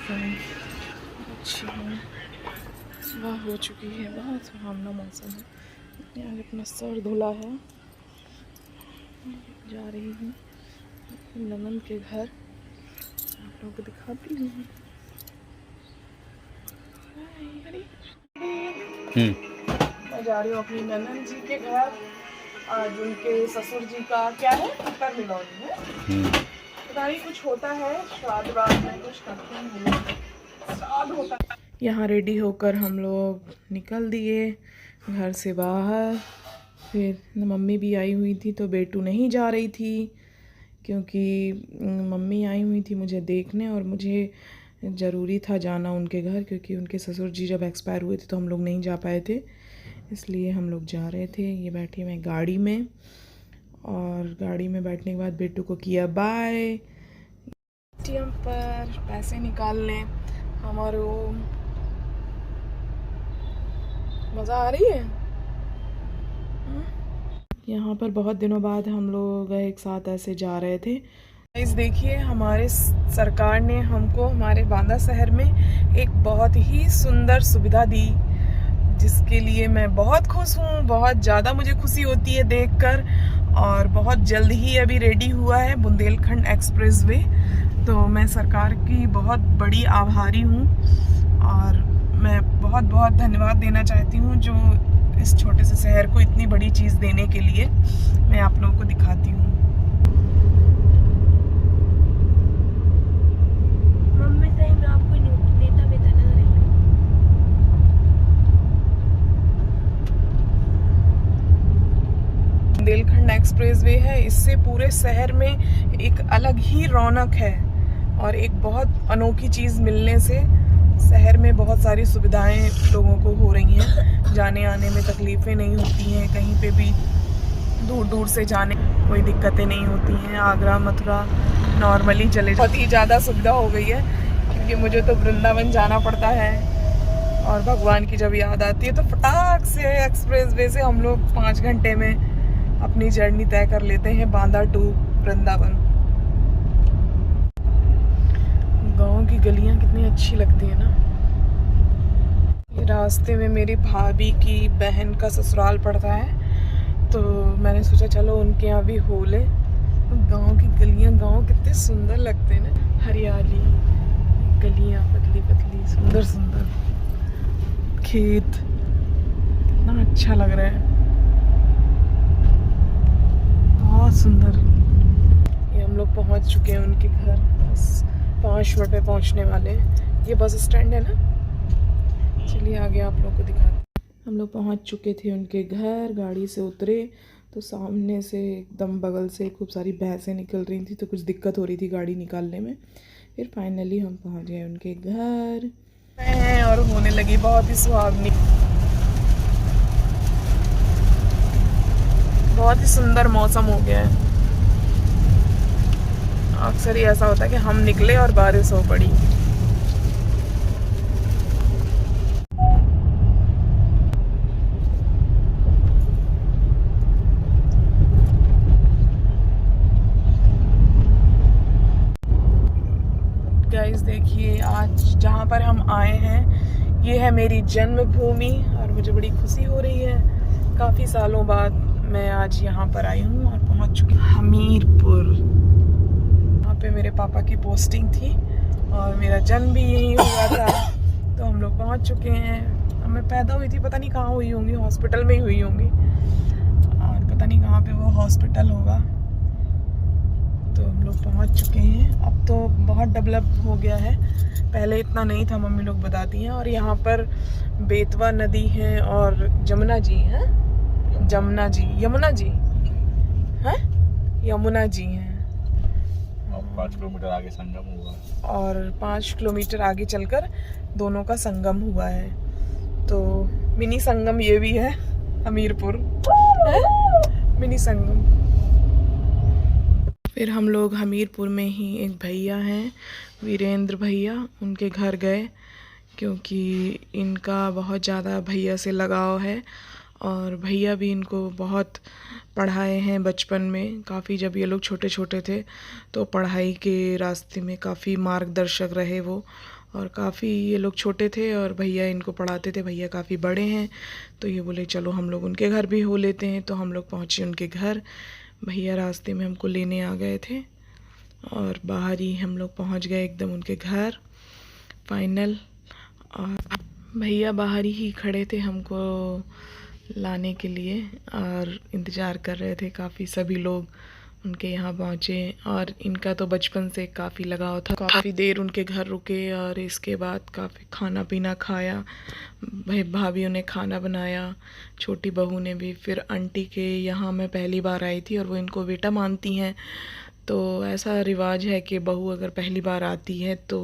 हैं अच्छी हैं। सुबह हो चुकी है, बहुत सुहावना मौसम है। यहाँ अपना सर धुला है, जा रही हूँ ननद के घर, आप लोगों को दिखाती हूँ। मैं जा रही हूँ अपनी ननद जी के घर। आज उनके ससुर जी का क्या है, कर मिलौनी है। पता नहीं कुछ होता है, श्राद्ध में कुछ करते हैं, श्राद्ध होता है। यहाँ रेडी होकर हम लोग निकल दिए घर से बाहर। फिर मम्मी भी आई हुई थी, तो बेटू नहीं जा रही थी क्योंकि मम्मी आई हुई थी मुझे देखने, और मुझे ज़रूरी था जाना उनके घर क्योंकि उनके ससुर जी जब एक्सपायर हुए थे तो हम लोग नहीं जा पाए थे, इसलिए हम लोग जा रहे थे। ये बैठी मैं गाड़ी में, और गाड़ी में बैठने के बाद बेटू को किया बाय। एटीएम पर पैसे निकालने हमारे मज़ा आ रही है। यहाँ पर बहुत दिनों बाद हम लोग एक साथ ऐसे जा रहे थे। इस देखिए, हमारे सरकार ने हमको हमारे बांदा शहर में एक बहुत ही सुंदर सुविधा दी, जिसके लिए मैं बहुत खुश हूँ। बहुत ज़्यादा मुझे खुशी होती है देखकर। और बहुत जल्द ही अभी रेडी हुआ है बुंदेलखंड एक्सप्रेसवे, तो मैं सरकार की बहुत बड़ी आभारी हूँ, और मैं बहुत बहुत धन्यवाद देना चाहती हूँ जो इस छोटे से शहर को इतनी बड़ी चीज़ देने के लिए। मैं आप लोगों को दिखाती हूँ। बुंदेलखंड एक्सप्रेसवे है, इससे पूरे शहर में एक अलग ही रौनक है, और एक बहुत अनोखी चीज़ मिलने से शहर में बहुत सारी सुविधाएं लोगों को हो रही हैं। जाने आने में तकलीफ़ें नहीं होती हैं, कहीं पे भी दूर दूर से जाने कोई दिक्कतें नहीं होती हैं। आगरा मथुरा नॉर्मली चले, बहुत ही ज़्यादा सुविधा हो गई है क्योंकि मुझे तो वृंदावन जाना पड़ता है, और भगवान की जब याद आती है तो फटाक से एक्सप्रेसवे से हम लोग 5 घंटे में अपनी जर्नी तय कर लेते हैं, बांदा टू वृंदावन। गांव की गलियां कितनी अच्छी लगती है ना। ये रास्ते में मेरी भाभी की बहन का ससुराल पड़ता है, तो मैंने सोचा चलो उनके यहाँ भी हो ले। गांव की गलियां, गांव कितने सुंदर लगते हैं ना, हरियाली, गलियां पतली पतली, सुंदर सुंदर खेत, कितना अच्छा लग रहा है, बहुत सुंदर। ये हम लोग पहुंच चुके हैं उनके घर, बस 5 मिनट में पहुंचने वाले हैं। ये बस स्टैंड है ना, चलिए आगे आप लोग को दिखाते हैं। हम लोग पहुंच चुके थे उनके घर, गाड़ी से उतरे तो सामने से एकदम बगल से खूब सारी भैंसें निकल रही थी, तो कुछ दिक्कत हो रही थी गाड़ी निकालने में। फिर फाइनली हम पहुंच गए उनके घर और होने लगी बहुत ही सुहावनी, बहुत ही सुंदर मौसम हो गया है। अक्सर ही ऐसा होता है कि हम निकले और बारिश हो पड़ी। गाइस देखिए, आज जहाँ पर हम आए हैं ये है मेरी जन्मभूमि, और मुझे बड़ी खुशी हो रही है। काफ़ी सालों बाद मैं आज यहाँ पर आई हूँ और पहुँच चुकी हूँ हमीरपुर। वहाँ पे मेरे पापा की पोस्टिंग थी और मेरा जन्म भी यहीं हुआ था, तो हम लोग पहुँच चुके हैं। मैं पैदा हुई थी, पता नहीं कहाँ हुई होंगी, हॉस्पिटल में ही हुई होंगी, और पता नहीं कहाँ पे वो हॉस्पिटल होगा। तो हम लोग पहुँच चुके हैं। अब तो बहुत डेवलप हो गया है, पहले इतना नहीं था, मम्मी लोग बताती हैं। और यहाँ पर बेतवा नदी है और जमुना जी हैं, यमुना जी हैं, यमुना जी हैं। 5 किलोमीटर आगे संगम हुआ, और 5 किलोमीटर आगे चलकर दोनों का संगम हुआ है। तो मिनी संगम ये भी है, हमीरपुर है मिनी संगम। फिर हम लोग हमीरपुर में ही एक भैया हैं, वीरेंद्र भैया, उनके घर गए क्योंकि इनका बहुत ज़्यादा भैया से लगाव है, और भैया भी इनको बहुत पढ़ाए हैं बचपन में काफ़ी। जब ये लोग छोटे छोटे थे तो पढ़ाई के रास्ते में काफ़ी मार्गदर्शक रहे वो, और काफ़ी ये लोग छोटे थे और भैया इनको पढ़ाते थे, भैया काफ़ी बड़े हैं, तो ये बोले चलो हम लोग उनके घर भी हो लेते हैं। तो हम लोग पहुँचे उनके घर। भैया रास्ते में हमको लेने आ गए थे और बाहर ही हम लोग पहुँच गए एकदम उनके घर फाइनल। और भैया बाहर ही खड़े थे हमको लाने के लिए और इंतज़ार कर रहे थे। काफ़ी सभी लोग उनके यहाँ पहुँचे और इनका तो बचपन से काफ़ी लगाव था। काफ़ी देर उनके घर रुके और इसके बाद काफ़ी खाना पीना खाया। भाभीयों ने खाना बनाया, छोटी बहू ने भी। फिर आंटी के यहाँ मैं पहली बार आई थी और वो इनको बेटा मानती हैं, तो ऐसा रिवाज है कि बहू अगर पहली बार आती है तो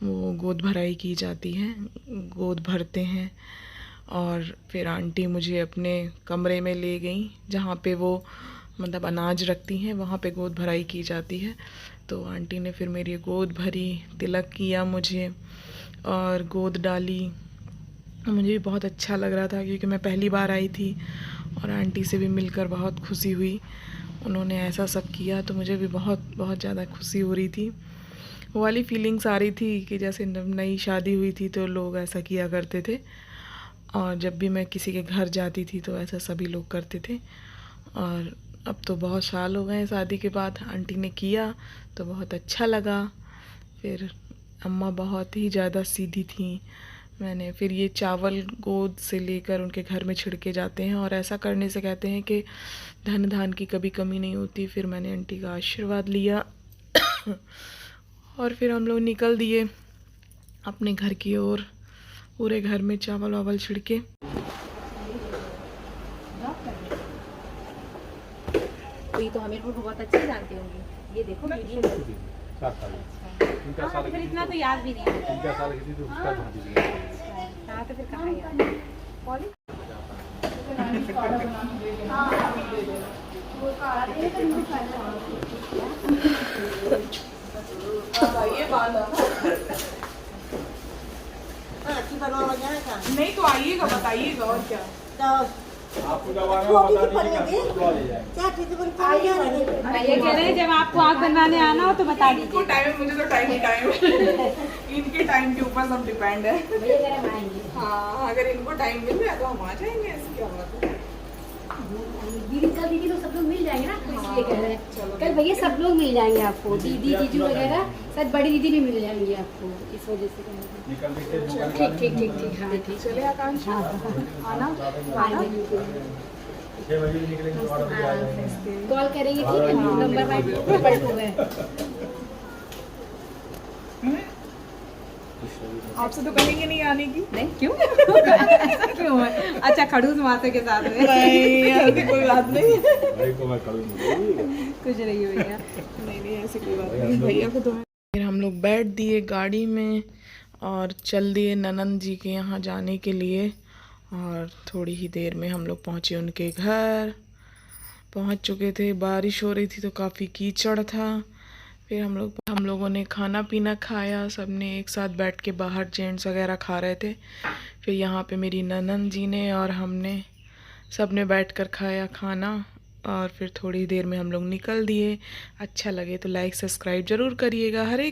वो गोद भराई की जाती है, गोद भरते हैं। और फिर आंटी मुझे अपने कमरे में ले गई जहाँ पे वो मतलब अनाज रखती हैं, वहाँ पे गोद भराई की जाती है। तो आंटी ने फिर मेरी गोद भरी, तिलक किया मुझे और गोद डाली। मुझे भी बहुत अच्छा लग रहा था क्योंकि मैं पहली बार आई थी और आंटी से भी मिलकर बहुत खुशी हुई। उन्होंने ऐसा सब किया तो मुझे भी बहुत बहुत ज़्यादा खुशी हो रही थी। वो वाली फीलिंग्स आ रही थी कि जैसे नई शादी हुई थी तो लोग ऐसा किया करते थे, और जब भी मैं किसी के घर जाती थी तो ऐसा सभी लोग करते थे। और अब तो बहुत साल हो गए हैं शादी के बाद, आंटी ने किया तो बहुत अच्छा लगा। फिर अम्मा बहुत ही ज़्यादा सीधी थी। मैंने फिर ये चावल गोद से लेकर उनके घर में छिड़के जाते हैं और ऐसा करने से कहते हैं कि धन धान की कभी कमी नहीं होती। फिर मैंने आंटी का आशीर्वाद लिया और फिर हम लोग निकल दिए अपने घर की ओर, पूरे घर में चावल वावल छिड़के। ये तो हमें बहुत अच्छे जानते होंगे। ये देखो वीडियो में। हाँ, तो फिर इतना तो याद भी नहीं है। हाँ, तो फिर कहाँ याद है? नहीं तो आइएगा, बताइएगा और क्या। ये कह रहे हैं जब आपको आँख बनवाने आना हो तो बता इनको दीजिए। टाइम है, मुझे तो टाइम ही टाइम है। इनके टाइम के ऊपर सब डिपेंड है। हाँ, अगर इनको टाइम मिल जाए तो हम आ जाएंगे, ऐसी क्या बात है। दीदी तो सब लोग मिल जाएंगे ना, तो इसलिए कह रहे हैं कल भैया सब लोग मिल जाएंगे आपको। दीदी जीजू वगैरह सब, बड़ी दीदी भी मिल जाएंगी आपको, इस वजह से कह रहे हैं। ठीक हाँ ठीक। चले आकांक्षा, आना कॉल करेंगे, ठीक है। नंबर पलटू है। आपसे तो कहेंगे नहीं आने की। नहीं क्यों? ऐसा क्यों है? अच्छा, खड़ूस माथे के साथ में। नहीं, ऐसी कोई बात नहीं। कुछ नहीं भैया। नहीं ऐसी कोई बात नहीं, भैया को तो है। फिर हम लोग बैठ दिए गाड़ी में और चल दिए ननंद जी के यहाँ जाने के लिए। और थोड़ी ही देर में हम लोग पहुँचे उनके घर। पहुँच चुके थे, बारिश हो रही थी तो काफ़ी कीचड़ था। फिर हम लोगों ने खाना पीना खाया, सब ने एक साथ बैठ के, बाहर जेंट्स वगैरह खा रहे थे। फिर यहाँ पे मेरी ननंद जी ने और हमने सब ने बैठ कर खाया खाना। और फिर थोड़ी देर में हम लोग निकल दिए। अच्छा लगे तो लाइक सब्सक्राइब ज़रूर करिएगा। हरे